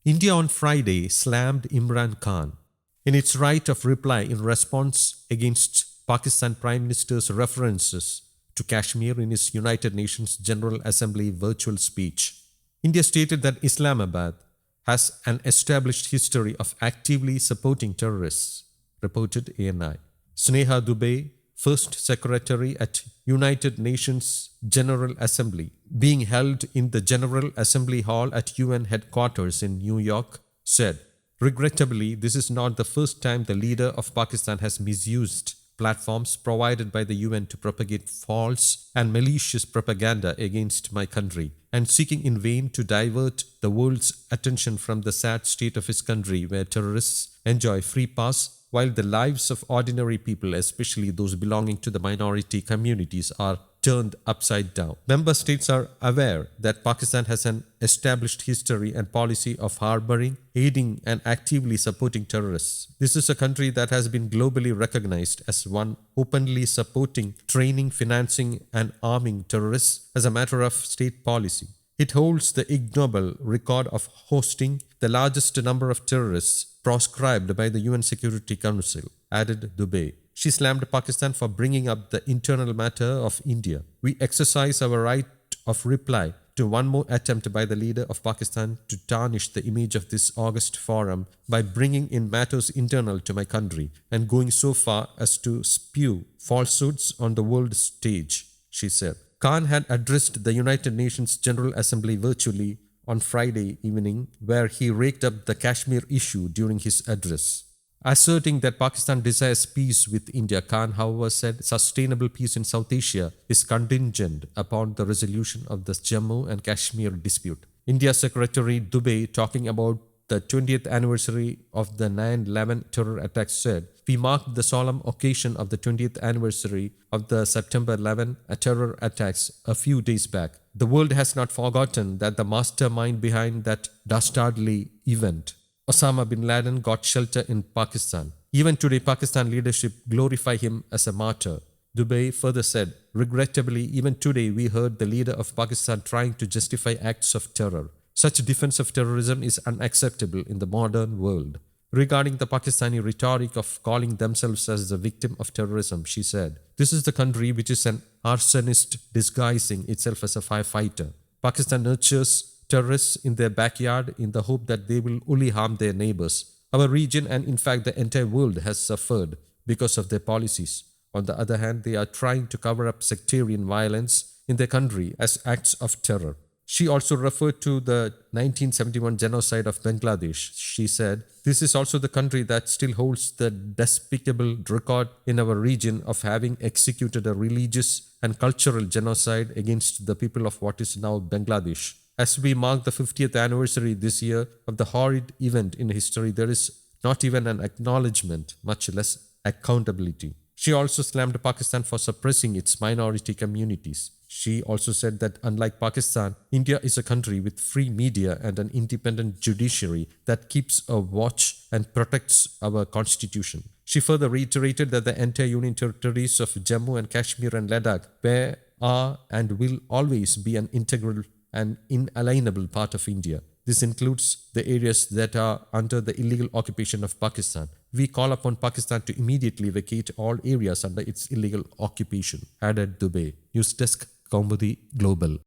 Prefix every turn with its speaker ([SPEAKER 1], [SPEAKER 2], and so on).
[SPEAKER 1] India on Friday slammed Imran Khan in its right of reply in response against Pakistan Prime Minister's references to Kashmir in his United Nations General Assembly virtual speech. India stated that Islamabad has an established history of actively supporting terrorists, reported ANI. Sneha Dubey First Secretary at United Nations General Assembly, being held in the General Assembly Hall at UN headquarters in New York, said, "Regrettably, this is not the first time the leader of Pakistan has misused platforms provided by the UN to propagate false and malicious propaganda against my country, and seeking in vain to divert the world's attention from the sad state of his country where terrorists enjoy free pass while the lives of ordinary people, especially those belonging to the minority communities, are turned upside down." Member states are aware that Pakistan has an established history and policy of harboring, aiding, and actively supporting terrorists. This is a country that has been globally recognized as one openly supporting, training, financing, and arming terrorists as a matter of state policy. It holds the ignoble record of hosting the largest number of terrorists proscribed by the UN Security Council, added Dubey. She slammed Pakistan for bringing up the internal matter of India. "We exercise our right of reply to one more attempt by the leader of Pakistan to tarnish the image of this august forum by bringing in matters internal to my country and going so far as to spew falsehoods on the world stage," she said. Khan had addressed the United Nations General Assembly virtually on Friday evening, where he raked up the Kashmir issue during his address. Asserting that Pakistan desires peace with India, Khan, however, said sustainable peace in South Asia is contingent upon the resolution of the Jammu and Kashmir dispute. India Secretary Dubey, talking about the 20th anniversary of the 9/11 terror attacks, said, "We marked the solemn occasion of the 20th anniversary of the September 11 terror attacks a few days back. The world has not forgotten that the mastermind behind that dastardly event, Osama bin Laden, got shelter in Pakistan. Even today, Pakistan leadership glorify him as a martyr." Dubey further said, "Regrettably, even today we heard the leader of Pakistan trying to justify acts of terror. Such defense of terrorism is unacceptable in the modern world." Regarding the Pakistani rhetoric of calling themselves as the victim of terrorism, she said, "This is the country which is an arsonist disguising itself as a firefighter. Pakistan nurtures terrorists in their backyard in the hope that they will only harm their neighbors. Our region and in fact the entire world has suffered because of their policies. On the other hand, they are trying to cover up sectarian violence in their country as acts of terror." She also referred to the 1971 genocide of Bangladesh. She said, "This is also the country that still holds the despicable record in our region of having executed a religious and cultural genocide against the people of what is now Bangladesh. As we mark the 50th anniversary this year of the horrid event in history, there is not even an acknowledgement, much less accountability." She also slammed Pakistan for suppressing its minority communities. She also said that unlike Pakistan, India is a country with free media and an independent judiciary that keeps a watch and protects our constitution. She further reiterated that the entire union territories of Jammu and Kashmir and Ladakh were, are, and will always be an integral and inalienable part of India. This includes the areas that are under the illegal occupation of Pakistan. We call upon Pakistan to immediately vacate all areas under its illegal occupation, added Dubey. News Desk, Kaumudy Global.